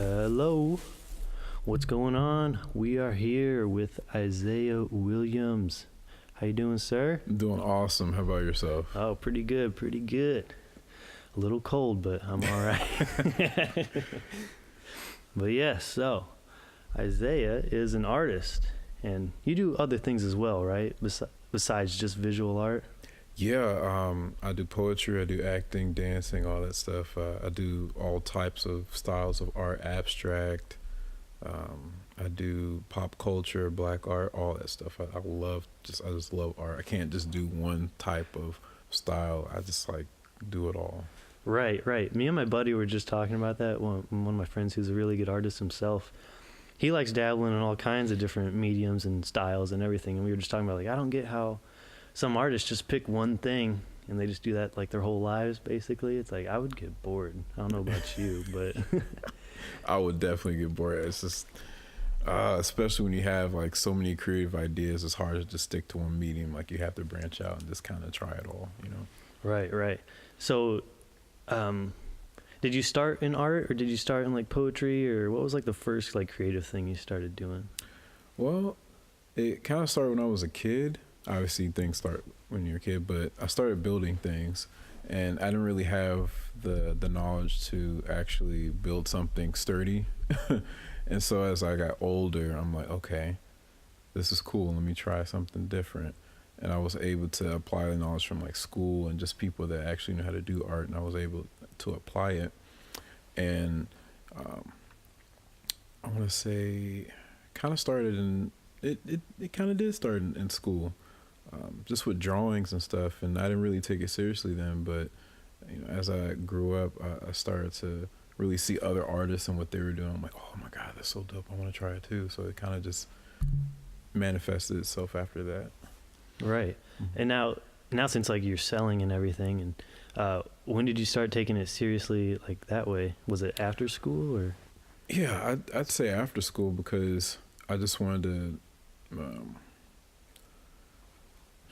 Hello, what's going on? We are here with Isaiah Williams. How you doing, sir? I'm doing awesome. How about yourself? Oh, pretty good, pretty good. A little cold, but I'm all right. But yeah, so Isaiah is an artist, and you do other things as well, right? Besides just visual art? Yeah, I do poetry, I do acting, dancing, all that stuff. I do all types of styles of art, abstract. I do pop culture, black art, all that stuff. I just love art. I can't just do one type of style. I just like do it all. Right, right. Me and my buddy were just talking about that. One of my friends who's a really good artist himself, he likes dabbling in all kinds of different mediums and styles and everything. And we were just talking about, like, I don't get how some artists just pick one thing and they just do that like their whole lives, basically. It's like, I would get bored. I don't know about you, but I would definitely get bored. It's just, especially when you have like so many creative ideas, it's hard to just stick to one medium. Like you have to branch out and just kind of try it all, you know? Right, right. So, did you start in art, or did you start in like poetry, or what was like the first like creative thing you started doing? Well, it kind of started when I was a kid. Obviously things start when you're a kid, but I started building things and I didn't really have the knowledge to actually build something sturdy. And so as I got older, I'm like, okay, this is cool. Let me try something different. And I was able to apply the knowledge from like school and just people that actually know how to do art, and I was able to apply it. And I want to say kind of started in, it kind of did start in school. Just with drawings and stuff, and I didn't really take it seriously then, but you know, as I grew up, I started to really see other artists and what they were doing. I'm like, oh my God, that's so dope, I want to try it too. So it kind of just manifested itself after that. Right. Mm-hmm. And now since like you're selling and everything, and when did you start taking it seriously like that way? Was it after school, or? Yeah, I'd say after school, because I just wanted to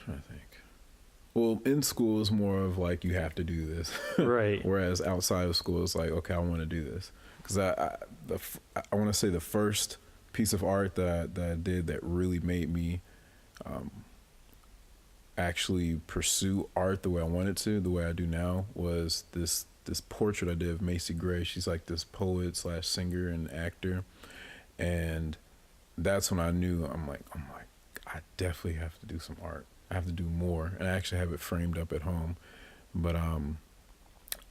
trying to think. Well, in school is more of like, you have to do this. Right. Whereas outside of school, it's like, okay, I want to do this. Because I want to say the first piece of art that I did that really made me actually pursue art the way I wanted to, the way I do now, was this portrait I did of Macy Gray. She's like this poet / singer and actor. And that's when I knew, I'm like, I definitely have to do some art. I have to do more, and I actually have it framed up at home. But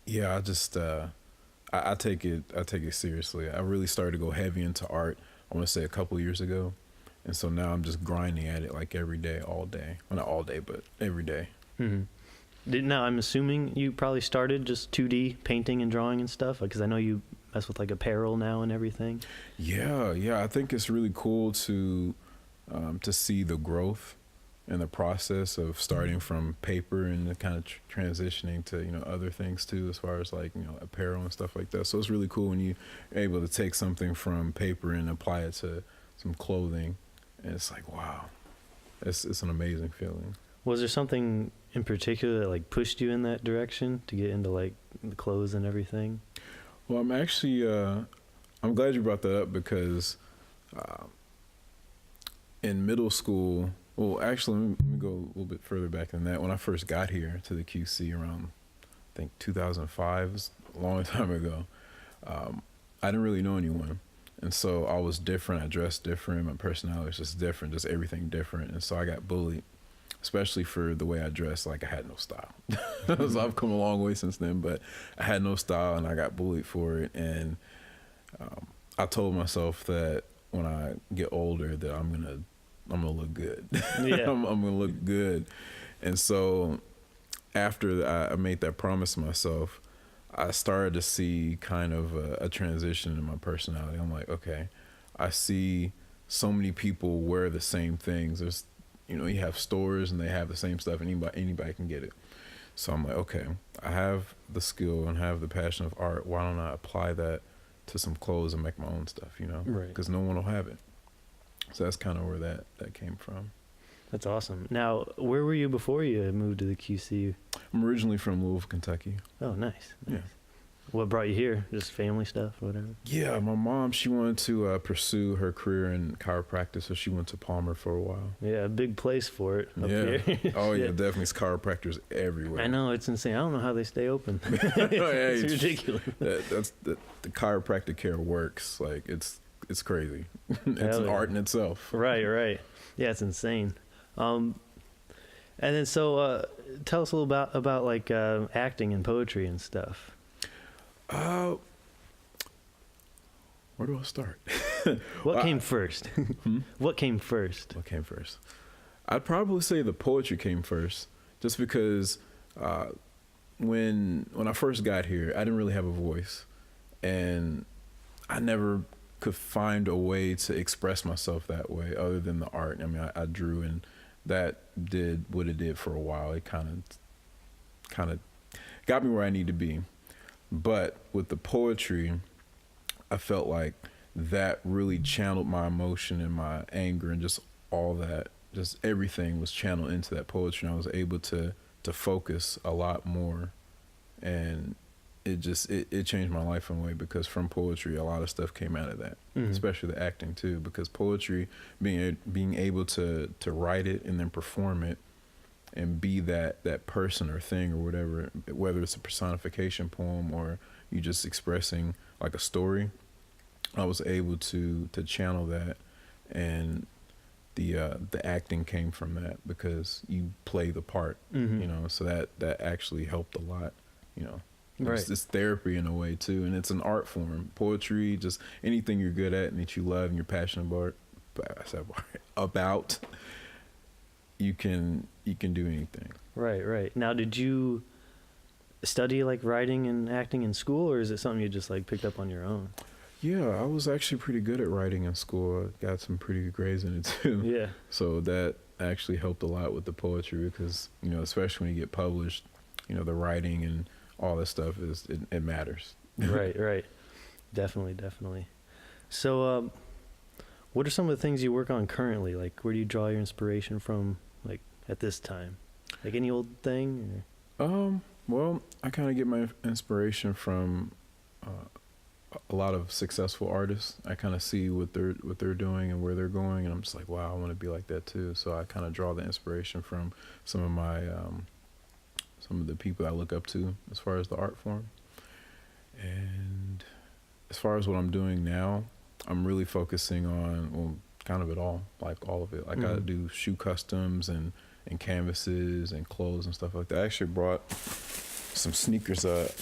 yeah, I just I take it seriously. I really started to go heavy into art, I want to say a couple of years ago, and so now I'm just grinding at it like every day, all day. Well, not all day, but every day. Mm-hmm. Now I'm assuming you probably started just 2D painting and drawing and stuff, because I know you mess with like apparel now and everything. Yeah. I think it's really cool to see the growth and the process of starting from paper and kind of transitioning to, you know, other things too, as far as like, you know, apparel and stuff like that. So it's really cool when you're able to take something from paper and apply it to some clothing, and it's like, wow, it's an amazing feeling. Was there something in particular that like pushed you in that direction to get into like the clothes and everything? Well, I'm actually I'm glad you brought that up, because in middle school, well, actually, let me go a little bit further back than that. When I first got here to the QC around, I think 2005, it was a long time ago, I didn't really know anyone. And so I was different. I dressed different. My personality was just different, just everything different. And so I got bullied, especially for the way I dressed. Like, I had no style. So I've come a long way since then, but I had no style, and I got bullied for it. And I told myself that when I get older that I'm gonna look good. Yeah. I'm gonna look good. And so after I made that promise to myself, I started to see kind of a transition in my personality. I'm like, okay, I see so many people wear the same things. There's, you know, you have stores and they have the same stuff, and anybody can get it. So I'm like, okay, I have the skill and have the passion of art. Why don't I apply that to some clothes and make my own stuff, you know? Right. Because no one will have it. So that's kind of where that came from. That's awesome. Now, where were you before you moved to the QC? I'm originally from Louisville, Kentucky. Oh, nice. Yeah. What brought you here? Just family stuff, whatever. Yeah, my mom, she wanted to pursue her career in chiropractic, so she went to Palmer for a while. Yeah, a big place for it up here. Oh yeah, definitely. It's chiropractors everywhere. I know, it's insane. I don't know how they stay open. It's ridiculous. The chiropractic care works. Like it's crazy. It's an art in itself. Right. Yeah, it's insane. And then so tell us a little about like acting and poetry and stuff. Where do I start? What came first? What came first? What came first? I'd probably say the poetry came first, just because when I first got here, I didn't really have a voice, and I never could find a way to express myself that way other than the art. I mean, I drew, and that did what it did for a while. It kind of got me where I need to be. But with the poetry, I felt like that really channeled my emotion and my anger and just all that, just everything was channeled into that poetry. And I was able to focus a lot more. And it changed my life in a way, because from poetry, a lot of stuff came out of that, especially the acting too, because poetry, being able to write it and then perform it, and be that person or thing or whatever, whether it's a personification poem or you just expressing like a story, I was able to channel that, and the acting came from that, because you play the part, you know, so that actually helped a lot, you know. Right. It's therapy in a way too, and it's an art form. Poetry, just anything you're good at and that you love and you're passionate about, you can do anything. Right. Now, did you study like writing and acting in school, or is it something you just like picked up on your own? Yeah, I was actually pretty good at writing in school. I got some pretty good grades in it too. Yeah. So that actually helped a lot with the poetry, because, you know, especially when you get published, you know, the writing and all that stuff it matters. Right. Definitely. So, what are some of the things you work on currently? Like, where do you draw your inspiration from, like, at this time? Like, any old thing? Or? Well, I kind of get my inspiration from a lot of successful artists. I kind of see what they're doing and where they're going, and I'm just like, wow, I want to be like that too. So I kind of draw the inspiration from some of my some of the people I look up to as far as the art form. And as far as what I'm doing now, I'm really focusing on, well, kind of it all, like all of it. Like I do shoe customs and canvases and clothes and stuff like that. I actually brought some sneakers that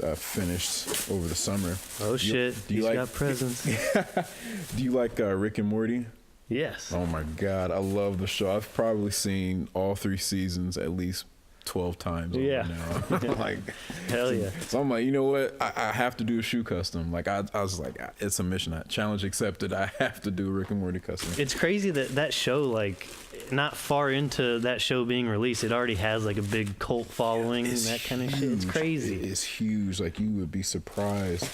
I finished over the summer. Oh shit! He's got presents. Do you like Rick and Morty? Yes. Oh my God, I love the show. I've probably seen all 3 seasons at least 12 times over now. Like, hell yeah. So I'm like, you know what? I have to do a shoe custom. Like I was like, it's a mission. Challenge accepted. I have to do a Rick and Morty custom. It's crazy that show, like, not far into that show being released, it already has like a big cult following and that kind of shit. It's crazy. It's huge. Like, you would be surprised.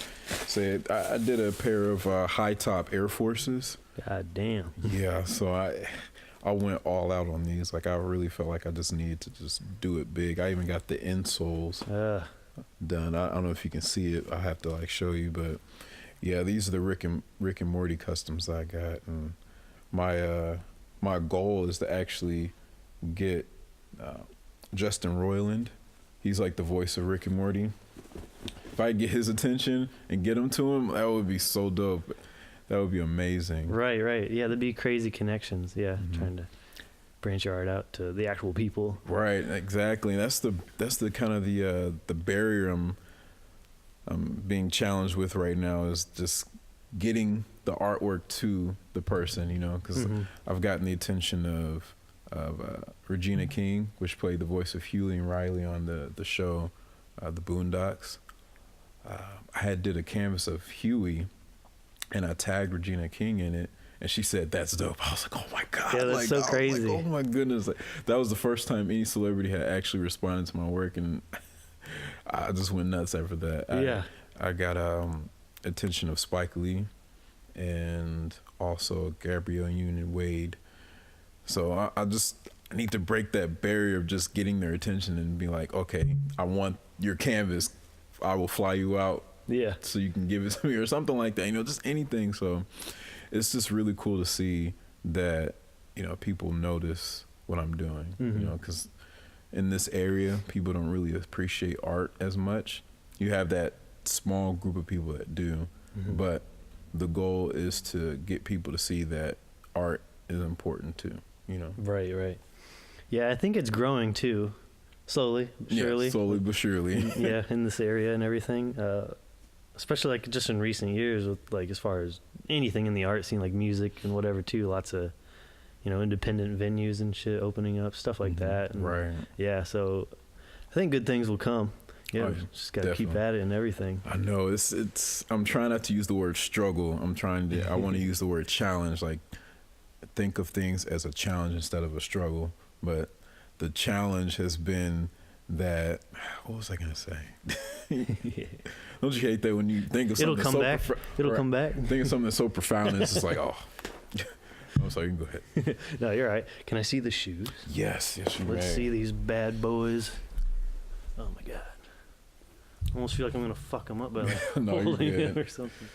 Say, I did a pair of high top Air Forces. God damn. Yeah. So I went all out on these. Like, I really felt like I just needed to just do it big. I even got the insoles done. I don't know if you can see it. I have to like show you, but yeah, these are the Rick and Morty customs I got. And my goal is to actually get Justin Roiland. He's like the voice of Rick and Morty. If I get his attention and get him to him, that would be so dope. That would be amazing. Right. Yeah, that'd be crazy connections. Yeah, trying to branch your art out to the actual people. Right, exactly. That's the kind of the barrier I'm being challenged with right now, is just getting the artwork to the person, you know, because I've gotten the attention of Regina King, which played the voice of Huey and Riley on the show, The Boondocks. I did a canvas of Huey, and I tagged Regina King in it, and she said, "That's dope." I was like, "Oh my God!" Yeah, that's like, so crazy. Like, oh my goodness! Like, that was the first time any celebrity had actually responded to my work, and I just went nuts after that. I got attention of Spike Lee, and also Gabrielle Union Wade. So I need to break that barrier of just getting their attention and be like, okay, I want your canvas. I will fly you out Yeah. so you can give it to me or something like that. Just anything. So it's just really cool to see that, people notice what I'm doing, because in this area, people don't really appreciate art as much. You have that small group of people that do, but the goal is to get people to see that art is important too, Right. Yeah, I think it's growing too, slowly, surely. Yeah, slowly but surely. Yeah, in this area and everything, especially like just in recent years, with like as far as anything in the art scene, like music and whatever too. Lots of independent venues and shit opening up, stuff like that. And Right. yeah, so I think good things will come. Yeah, just gotta keep at it and everything. I know it's. I'm trying not to use the word struggle. I want to use the word challenge. Like, think of things as a challenge instead of a struggle. But the challenge has been that. What was I gonna say? Don't you hate that when you think of something? It'll come back. Think of something that's so profound. And it's just like, oh. I'm sorry, you can go ahead. No, you're right. Can I see the shoes? Yes, you may. Let's see these bad boys. Oh my god. I almost feel like I'm gonna fuck them up by like No, holding it or something.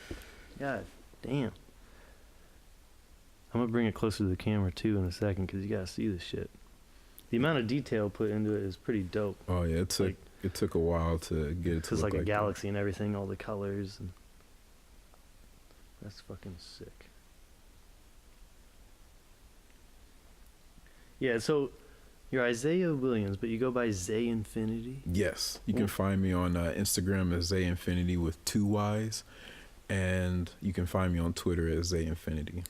God damn. I'm gonna bring it closer to the camera too in a second because you gotta see this shit. The amount of detail put into it is pretty dope. Oh yeah, it took a while to get it to look like a that. galaxy and everything, all the colors, and that's fucking sick. Yeah, so you're Isaiah Williams, but you go by Zay Infinity? Yes. You can find me on Instagram as Zay Infinity with 2 Y's. And you can find me on Twitter as Zay Infinity.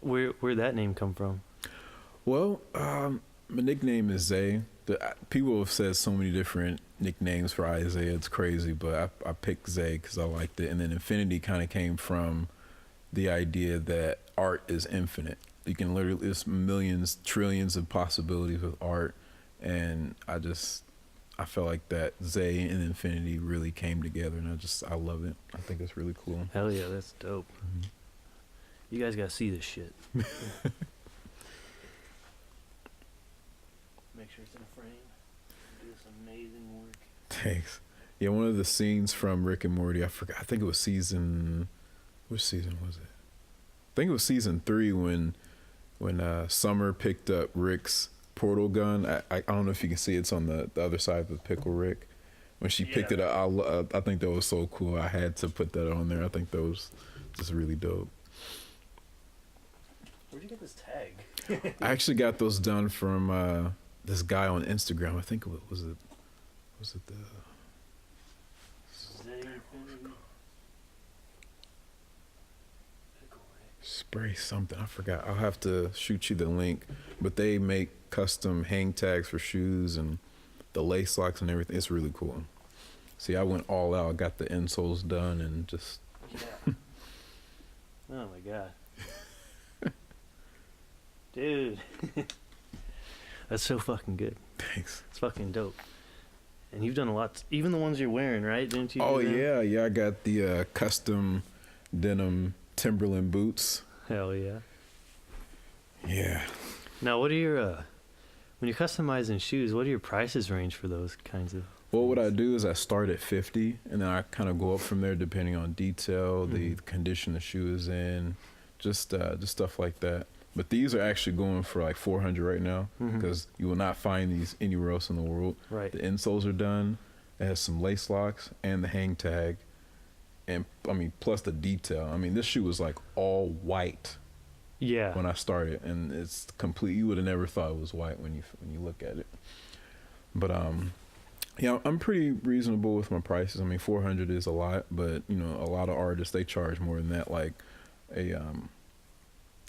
Where'd that name come from? Well, my nickname is Zay. People have said so many different nicknames for Isaiah. It's crazy, but I picked Zay because I liked it. And then Infinity kind of came from the idea that art is infinite. You can literally, there's millions, trillions of possibilities with art. And I felt like that Zay and Infinity really came together, and I love it. I think it's really cool. Hell yeah, that's dope. You guys gotta see this shit. Make sure it's in a frame. Do this amazing work. Thanks. Yeah, one of the scenes from Rick and Morty, I forgot. I think it was which season was it? I think it was season 3 when Summer picked up Rick's portal gun. I don't know if you can see it's on the other side of the pickle Rick. When she picked it up, I think that was so cool. I had to put that on there. I think that was just really dope. Where'd you get this tag? I actually got those done from this guy on Instagram. I think was it the Zay Infinity. Spray something. I forgot. I'll have to shoot you the link. But they make custom hang tags for shoes and the lace locks and everything. It's really cool. See, I went all out. Got the insoles done and just. Yeah. Oh my god. Dude. That's so fucking good. Thanks. It's fucking dope. And you've done a lot. Even the ones you're wearing, right? Didn't you? Oh yeah. I got the custom denim Timberland boots. Hell yeah. Yeah. Now, what are your when you're customizing shoes? What are your prices range for those kinds of? Well, what I do is I start at $50, and then I kind of go up from there depending on detail, the condition the shoe is in, just stuff like that. But these are actually going for like $400 right now because you will not find these anywhere else in the world. Right. The insoles are done. It has some lace locks and the hang tag. And I mean, plus the detail. I mean, this shoe was like all white. Yeah. When I started, and it's complete. You would have never thought it was white when you look at it. But yeah, I'm pretty reasonable with my prices. I mean, $400 is a lot, but a lot of artists they charge more than that. Like a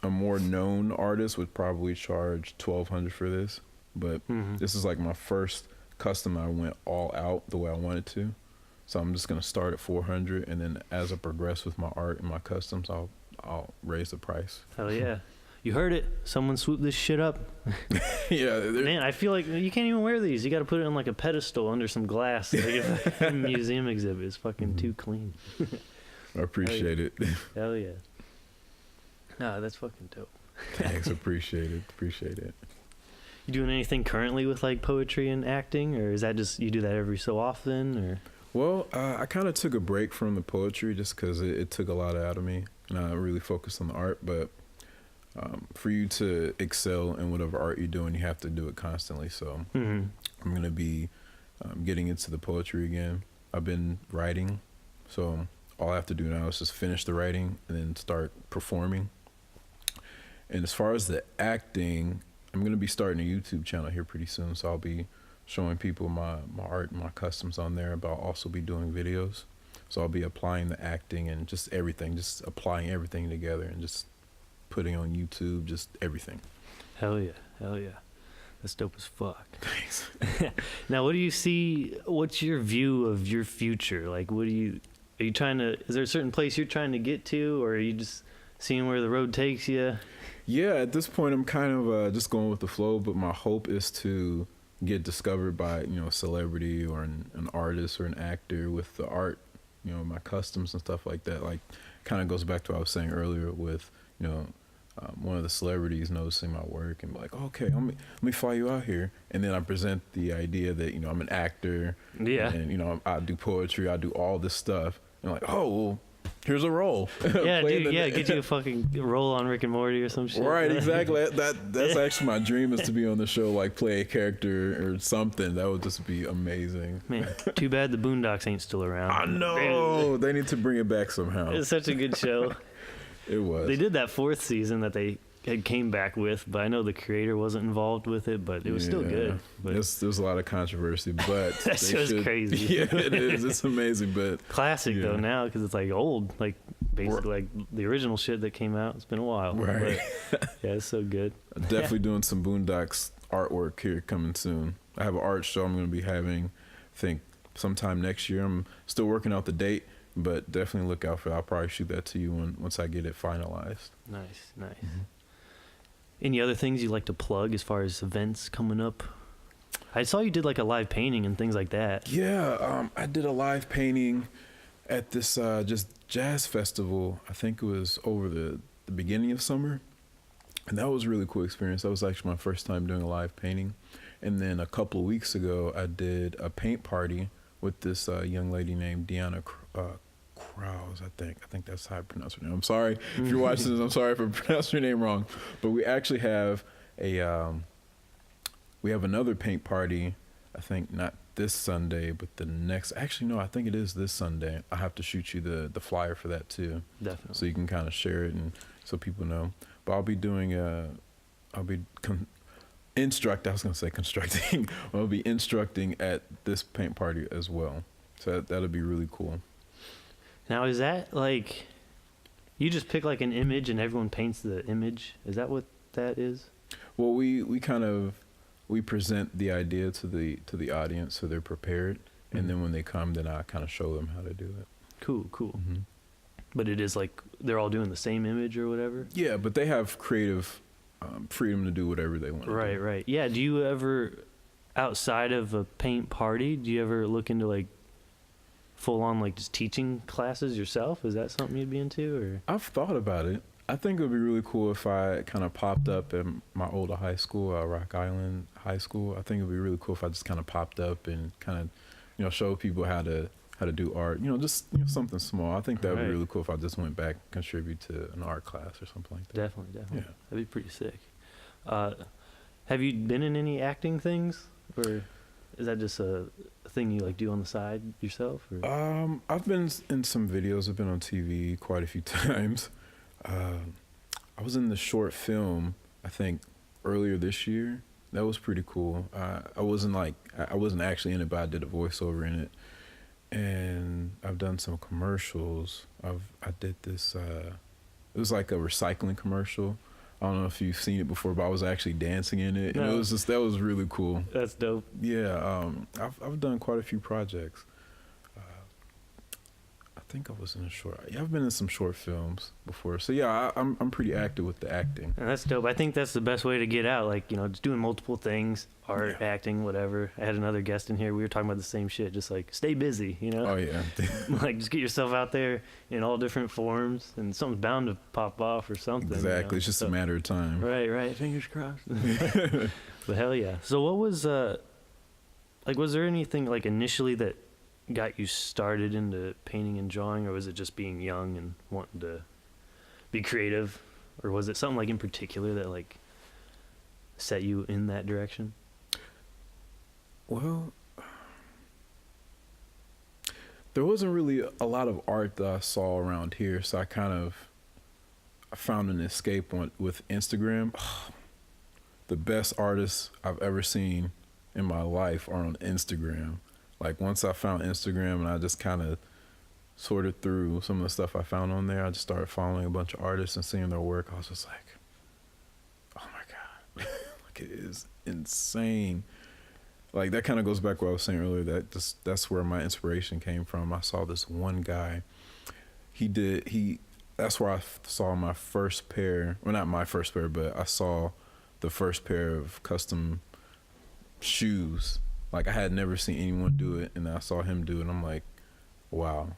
more known artist would probably charge $1,200 for this. But this is like my first custom. I went all out the way I wanted to. So I'm just gonna start at $400, and then as I progress with my art and my customs, I'll raise the price. Hell yeah. You heard it. Someone swoop this shit up. Yeah. Man, I feel like you can't even wear these. You got to put it on like a pedestal under some glass. Like a museum exhibit. It's fucking too clean. I appreciate it. Hell yeah. Nah, that's fucking dope. Thanks. Appreciate it. You doing anything currently with like poetry and acting, or is that just you do that every so often, or? Well, I kind of took a break from the poetry just because it took a lot out of me, and I really focused on the art. But for you to excel in whatever art you're doing, you have to do it constantly. So I'm going to be getting into the poetry again. I've been writing, so all I have to do now is just finish the writing and then start performing. And as far as the acting, I'm going to be starting a YouTube channel here pretty soon, so I'll be showing people my art and my customs on there, but I'll also be doing videos. So I'll be applying the acting and just everything, just applying everything together and just putting on YouTube, just everything. Hell yeah. That's dope as fuck. Thanks. Now, what do you see, what's your view of your future? Like, are you trying to, is there a certain place you're trying to get to, or are you just seeing where the road takes you? Yeah, at this point, I'm kind of just going with the flow, but my hope is to get discovered by, a celebrity or an artist or an actor with the art, my customs and stuff like that. Like, kind of goes back to what I was saying earlier with, one of the celebrities noticing my work and be like, okay, let me fly you out here. And then I present the idea that, I'm an actor. Yeah. And, I do poetry, I do all this stuff. And like, oh, well, here's a role. Yeah, dude, get you a fucking role on Rick and Morty or some shit. Right, exactly. That's actually my dream, is to be on the show, like play a character or something. That would just be amazing. Man, too bad the Boondocks ain't still around. I know. They need to bring it back somehow. It's such a good show. It was. They did that 4th season that they had came back with, but I know the creator wasn't involved with it, but it was still good. But there's a lot of controversy, but that show's crazy. Yeah, it is. It's amazing, but classic though now, because it's like old, like basically like the original shit that came out. It's been a while, right? But, yeah, it's so good. Definitely doing some Boondocks artwork here coming soon. I have an art show I'm going to be having, I think, sometime next year. I'm still working out the date, but definitely look out for it. I'll probably shoot that to you once I get it finalized. Nice. Any other things you like to plug as far as events coming up? I saw you did like a live painting and things like that. Yeah, I did a live painting at this just jazz festival. I think it was over the beginning of summer. And that was a really cool experience. That was actually my first time doing a live painting. And then a couple of weeks ago, I did a paint party with this young lady named Deanna Krause, I think that's how I pronounce her name. I'm sorry if you're watching this. I'm sorry if I pronounced her name wrong. But we actually have another paint party. I think not this Sunday, but the next. Actually, no, I think it is this Sunday. I have to shoot you the flyer for that too. Definitely. So you can kind of share it and so people know. But I'll be doing instructing. I'll be instructing at this paint party as well. So that'll be really cool. Now, is that like, you just pick like an image and everyone paints the image? Is that what that is? Well, we present the idea to the audience so they're prepared, and then when they come, then I kind of show them how to do it. Cool. Mm-hmm. But it is like they're all doing the same image or whatever? Yeah, but they have creative freedom to do whatever they want to do. Right. Yeah, do you ever, outside of a paint party, do you ever look into like full on like just teaching classes yourself? Is that something you'd be into? Or I've thought about it. I think it would be really cool if I kind of popped up at my older high school, Rock Island High School. I think it would be really cool if I just kind of popped up and kind of, show people how to do art. Just something small. I think that would be really cool if I just went back and contribute to an art class or something like that. Definitely. Yeah. That'd be pretty sick. Have you been in any acting things, or is that just a thing you like do on the side yourself? Or? I've been in some videos. I've been on TV quite a few times. I was in the short film, I think, earlier this year. That was pretty cool. I wasn't actually in it, but I did a voiceover in it. And I've done some commercials. I did this. It was like a recycling commercial. I don't know if you've seen it before, but I was actually dancing in it. No. And that was really cool. That's dope. Yeah. I've done quite a few projects. I think I was in I've been in some short films before. So yeah, I'm pretty active with the acting. And that's dope. I think that's the best way to get out. Like, just doing multiple things, art, acting, whatever. I had another guest in here. We were talking about the same shit. Just like stay busy, Oh yeah. Like just get yourself out there in all different forms, and something's bound to pop off or something. Exactly. It's just a matter of time. Right. Fingers crossed. But hell yeah. So what was like, was there anything like initially that got you started into painting and drawing, or was it just being young and wanting to be creative, or was it something like in particular that like set you in that direction? Well, there wasn't really a lot of art that I saw around here, so I found an escape with Instagram. The best artists I've ever seen in my life are on Instagram. Like once I found Instagram and I just kind of sorted through some of the stuff I found on there, I just started following a bunch of artists and seeing their work. I was just like, oh my God, like it is insane. Like that kind of goes back to what I was saying earlier, that's where my inspiration came from. I saw this one guy, that's where I saw my first pair, well not my first pair, but I saw the first pair of custom shoes. Like I had never seen anyone do it, and I saw him do it, and I'm like, wow.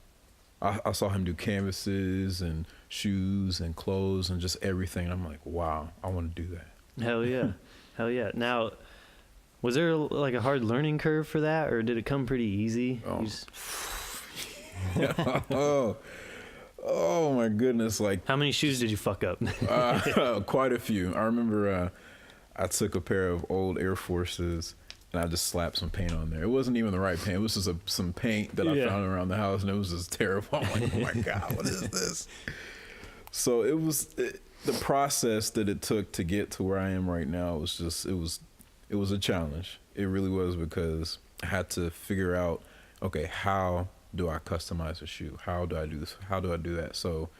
I saw him do canvases and shoes and clothes and just everything. I'm like, wow, I want to do that. Hell yeah. Hell yeah. Now, was there like a hard learning curve for that, or did it come pretty easy? Oh my goodness. Like, how many shoes did you fuck up? Quite a few. I remember I took a pair of old Air Forces and I just slapped some paint on there. It wasn't even the right paint. It was just some paint that I found around the house, and it was just terrible. I'm like, oh my God, what is this? So the process that it took to get to where I am right now was just, it was a challenge. It really was, because I had to figure out, okay, how do I customize a shoe? How do I do this? How do I do that? So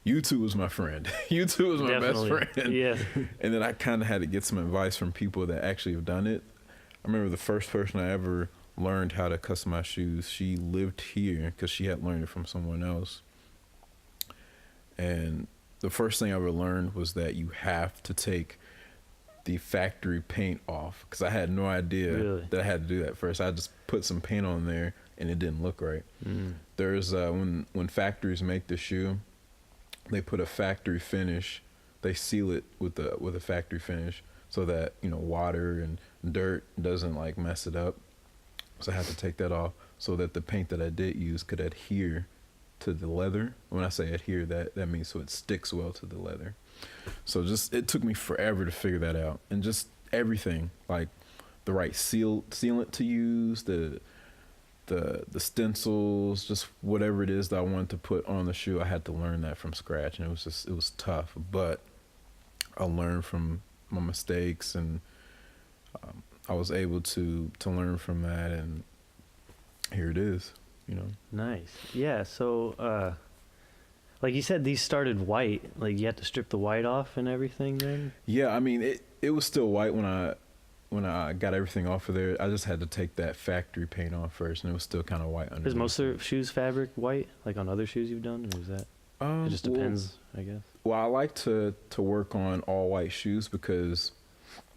YouTube was my friend. YouTube was my best friend. Yeah. And then I kind of had to get some advice from people that actually have done it. I remember the first person I ever learned how to customize shoes, she lived here because she had learned it from someone else. And the first thing I ever learned was that you have to take the factory paint off, because I had no idea that I had to do that first. I just put some paint on there and it didn't look right. There's when factories make the shoe, they put a factory finish, they seal it with a factory finish so that, you know, water and dirt doesn't like mess it up. So I had to take that off so that the paint that I did use could adhere to the leather. When I say adhere, that means so it sticks well to the leather. So it took me forever to figure that out, and just everything, like the right sealant to use, the stencils, just whatever it is that I wanted to put on the shoe, I had to learn that from scratch, and it was tough, but I learned from my mistakes, and I was able to learn from that, and here it is, you know. Nice. Yeah. So, like you said, these started white. Like you had to strip the white off and everything then? Yeah, I mean, it was still white when I got everything off of there. I just had to take that factory paint off first, and it was still kind of white underneath. Is most of the shoes fabric white, like on other shoes you've done, or is that? It just depends, I guess. Well, I like to work on all white shoes because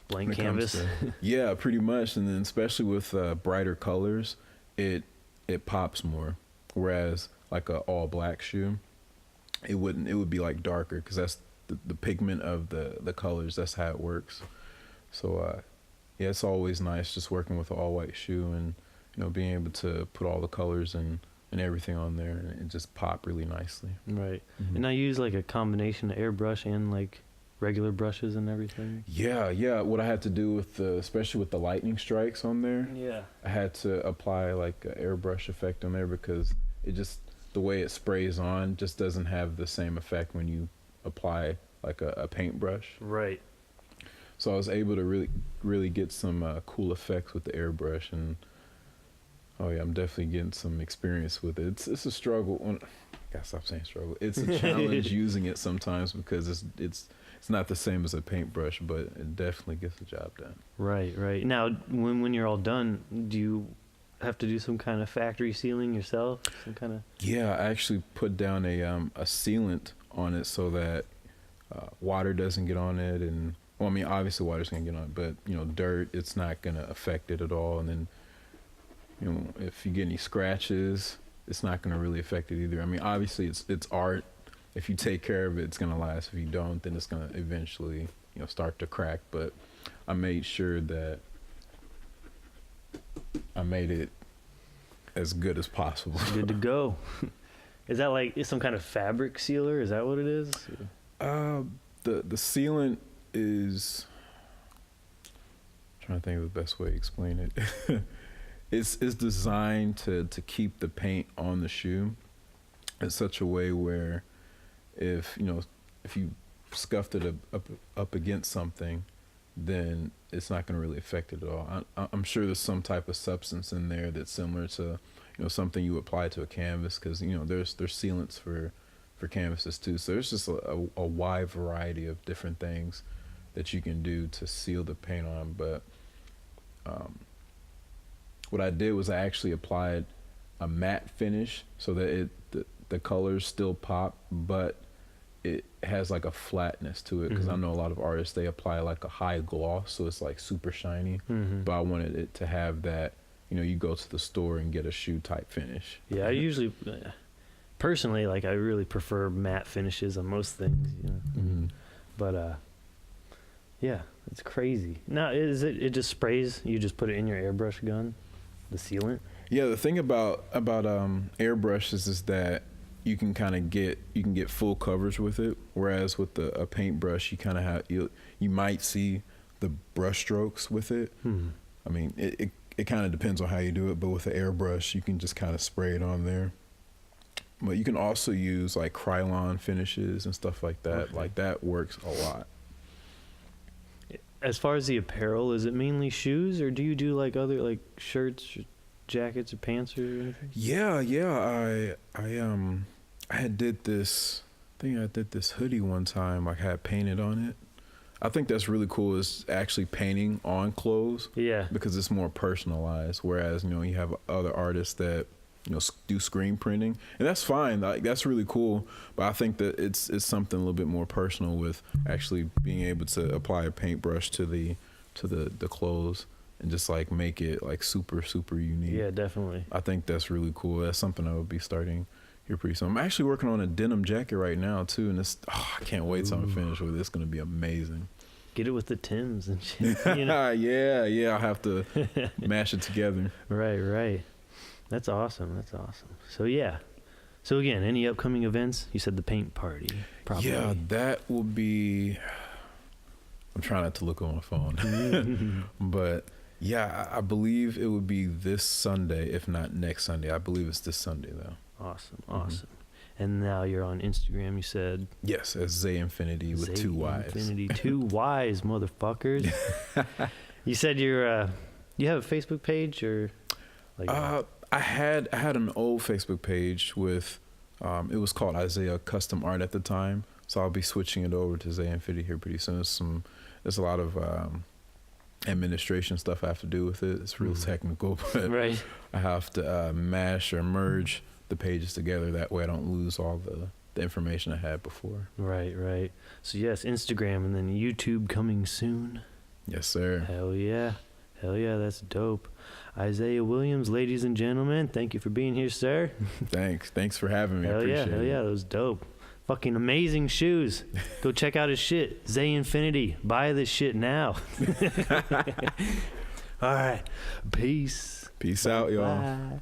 blank canvas. Yeah, pretty much, and then especially with brighter colors, it pops more. Whereas like a all black shoe, it would be like darker, because that's the pigment of the colors. That's how it works. So yeah, it's always nice just working with an all white shoe, and you know, being able to put all the colors and everything on there, and it just pop really nicely. Right. Mm-hmm. And I use like a combination of airbrush and like regular brushes and everything. Yeah. What I had to do with especially with the lightning strikes on there, I had to apply like an airbrush effect on there, because it just, the way it sprays on just doesn't have the same effect when you apply like a paintbrush. Right. So I was able to really get some cool effects with the airbrush, and oh yeah, I'm definitely getting some experience with it. It's a struggle. I gotta stop saying struggle. It's a challenge using it sometimes, because it's not the same as a paintbrush, but it definitely gets the job done. Right. Now, when you're all done, do you have to do some kind of factory sealing yourself? Some kind of? Yeah, I actually put down a sealant on it so that water doesn't get on it, and well, I mean, obviously water's gonna get on it, but you know, dirt, it's not gonna affect it at all. And then, you know, if you get any scratches, it's not gonna really affect it either. I mean, obviously it's art. If you take care of it, it's gonna last. If you don't, then it's gonna eventually, you know, start to crack. But I made sure that I made it as good as possible. Good to go. Is that like some kind of fabric sealer? Is that what it is? The sealant is, I'm trying to think of the best way to explain it. It's designed to keep the paint on the shoe in such a way where if you scuffed it up against something, then it's not going to really affect it at all. I'm sure there's some type of substance in there that's similar to something you apply to a canvas, because there's sealants for canvases too. So there's just a wide variety of different things that you can do to seal the paint on. But what I did was I actually applied a matte finish so that the colors still pop, but it has like a flatness to it, because I know a lot of artists, they apply like a high gloss, so it's like super shiny. But I wanted it to have that, you go to the store and get a shoe type finish. Yeah, I usually, personally, like I really prefer matte finishes on most things, But yeah, it's crazy. Now, is it just sprays? You just put it in your airbrush gun, the sealant? Yeah, the thing about airbrushes is that you can get full coverage with it, whereas with a paintbrush, you kind of have you might see the brush strokes with it. I mean, it kind of depends on how you do it, but with the airbrush, you can just kind of spray it on there. But you can also use like Krylon finishes and stuff like that. Okay. Like that works a lot. As far as the apparel, is it mainly shoes, or do you do like other like shirts, or jackets, or pants, or anything? Yeah. I had did this. I think I did this hoodie one time. I had painted on it. I think that's really cool, is actually painting on clothes. Yeah. Because it's more personalized. Whereas, you have other artists that, do screen printing, and that's fine. Like that's really cool. But I think that it's something a little bit more personal with actually being able to apply a paintbrush to the clothes and just like make it like super, super unique. Yeah, definitely. I think that's really cool. That's something I would be starting here pretty soon. I'm actually working on a denim jacket right now too, and I can't wait till I'm finished with it. It's gonna be amazing. Get it with the Timbs and shit. Yeah. I'll have to mash it together. Right. That's awesome. So yeah. So again, any upcoming events? You said the paint party. Probably. Yeah, that will be. I'm trying not to look on my phone, but yeah, I believe it would be this Sunday, if not next Sunday. I believe it's this Sunday though. Awesome. And now you're on Instagram, you said? Yes, as Zay Infinity with 2 Ys. Infinity, 2 Ys, motherfuckers. You said you have a Facebook page, or like? I had an old Facebook page with, it was called Isaiah Custom Art at the time. So I'll be switching it over to Zay Infinity here pretty soon. There's a lot of administration stuff I have to do with it. It's real technical, but right. I have to mash or merge the pages together. That way I don't lose all the information I had before. Right. So yes, Instagram, and then YouTube coming soon. Yes, sir. Hell yeah, that's dope. Isaiah Williams, ladies and gentlemen, thank you for being here, sir. Thanks for having me. I appreciate it. Hell yeah, that was dope. Fucking amazing shoes. Go check out his shit. Zay Infinity. Buy this shit now. All right. Peace. Peace out, y'all.